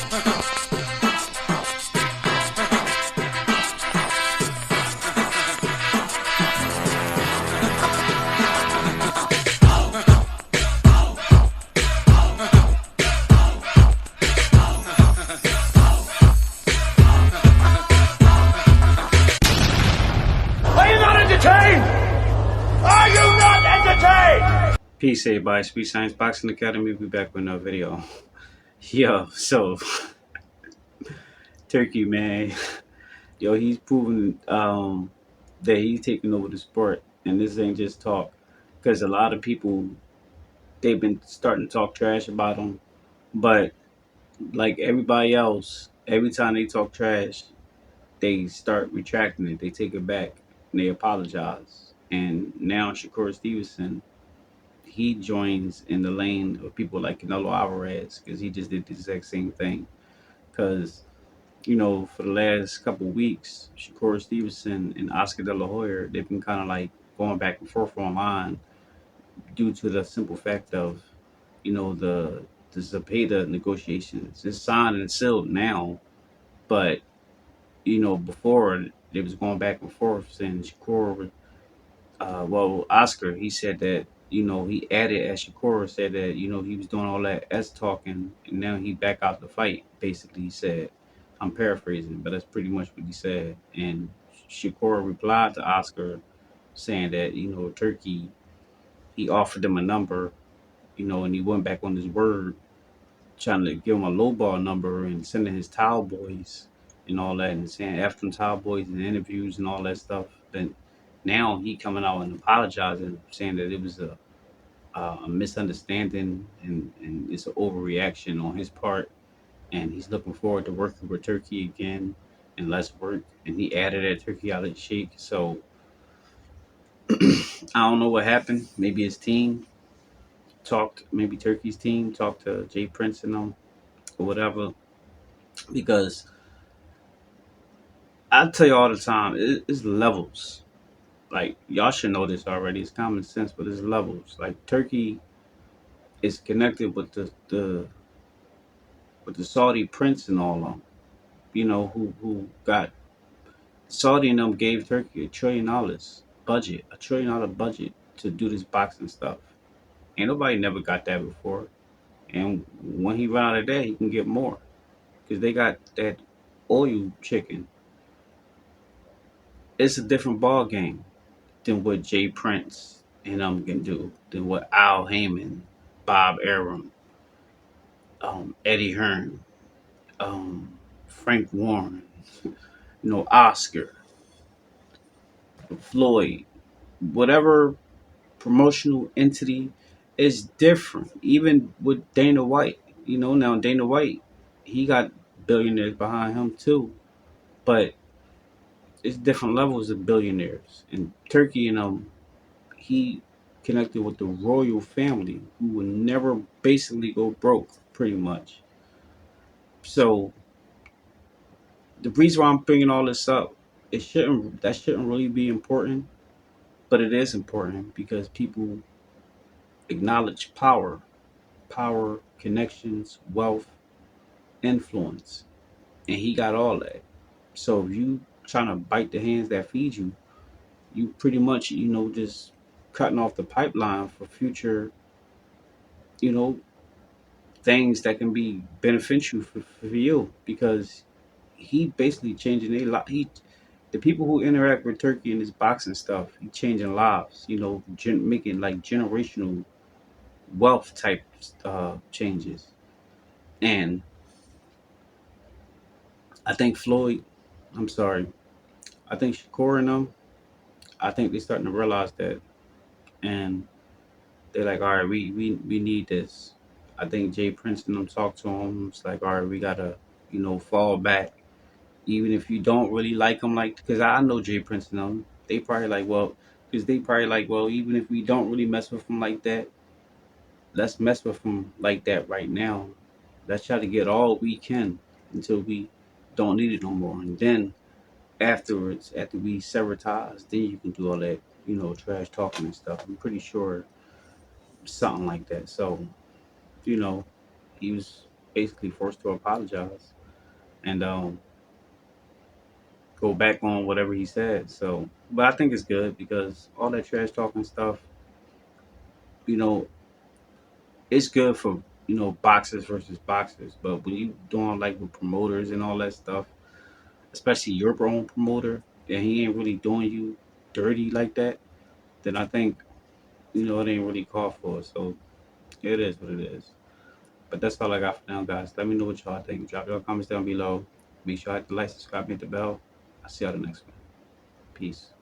Are you not entertained? Are you not entertained? Peace, everybody. Speed Science Boxing Academy. We'll be back with another video. Yo, so Turkey, man. Yo, he's proven that he's taking over the sport, and this ain't just talk. Because a lot of people, they've been starting to talk trash about him, but like everybody else, every time they talk trash, they start retracting it. They take it back and they apologize. And now Shakur Stevenson, he joins in the lane of people like Canelo Alvarez because he just did the exact same thing. Because for the last couple of weeks, Shakur Stevenson and Oscar De La Hoya, they've been kind of like going back and forth online due to the simple fact of the Zepeda negotiations. It's signed and sealed now, but before they was going back and forth saying Shakur, Oscar, he said that he added, as Shakur said that he was doing all that S talking, and now he back out the fight. Basically, he said, I'm paraphrasing, but that's pretty much what he said. And Shakur replied to Oscar saying that Turkey, he offered them a number, and he went back on his word, trying to give him a lowball number and sending his towel boys and all that, and saying after them towel boys and interviews and all that stuff. Then now he coming out and apologizing, saying that it was a misunderstanding and it's an overreaction on his part, and he's looking forward to working with Turkey again and less work. And he added that Turki Alalshikh. So I don't know what happened. Maybe his team talked, maybe Turkey's team talked to Jay Prince and them or whatever. Because I tell you all the time, it's levels. Like y'all should know this already. It's common sense, but it's levels. Like Turkey is connected with the Saudi prince and all of them. Who got Saudi and them gave Turkey $1 trillion budget, $1 trillion budget to do this boxing stuff. Ain't nobody never got that before. And when he run out of that, he can get more because they got that oil chicken. It's a different ball game than what Jay Prince and them can do, than what Al Heyman, Bob Arum, Eddie Hearn, Frank Warren, Oscar, Floyd, whatever promotional entity is different. Even with Dana White, now Dana White, he got billionaires behind him too, but it's different levels of billionaires. And Turkey, he connected with the royal family who would never basically go broke, pretty much. So the reason why I'm bringing all this up, that shouldn't really be important, but it is important because people acknowledge power, connections, wealth, influence, and he got all that. So if you trying to bite the hands that feed you, you pretty much just cutting off the pipeline for future you know things that can be beneficial for you, because he basically changing a lot. The people who interact with Turkey in this boxing stuff, he changing lives. Making like generational wealth type changes. And I think Floyd, I'm sorry, I think Shakur and them, I think they're starting to realize that, and they're like, all right, we need this. I think Jay Prince and them talk to him. It's like, all right, we gotta fall back, even if you don't really like them, like, because I know Jay Prince and them. They probably like, well, because they probably like, well, even if we don't really mess with them like that, let's mess with them like that right now. Let's try to get all we can until we don't need it no more, and then afterwards, after we sever ties, then you can do all that, trash talking and stuff. I'm pretty sure something like that. So, you know, he was. basically forced to apologize and go back on whatever he said. So, but I think it's good because all that trash talking stuff, you know, it's good for boxers versus boxers. But when you doing like with promoters and all that stuff, especially your own promoter, and he ain't really doing you dirty like that, then I think it ain't really called for. So it is what it is. But that's all I got for now, guys. Let me know what y'all think. Drop your comments down below. Be sure to hit the like, subscribe, hit the bell. I'll see y'all the next one. Peace.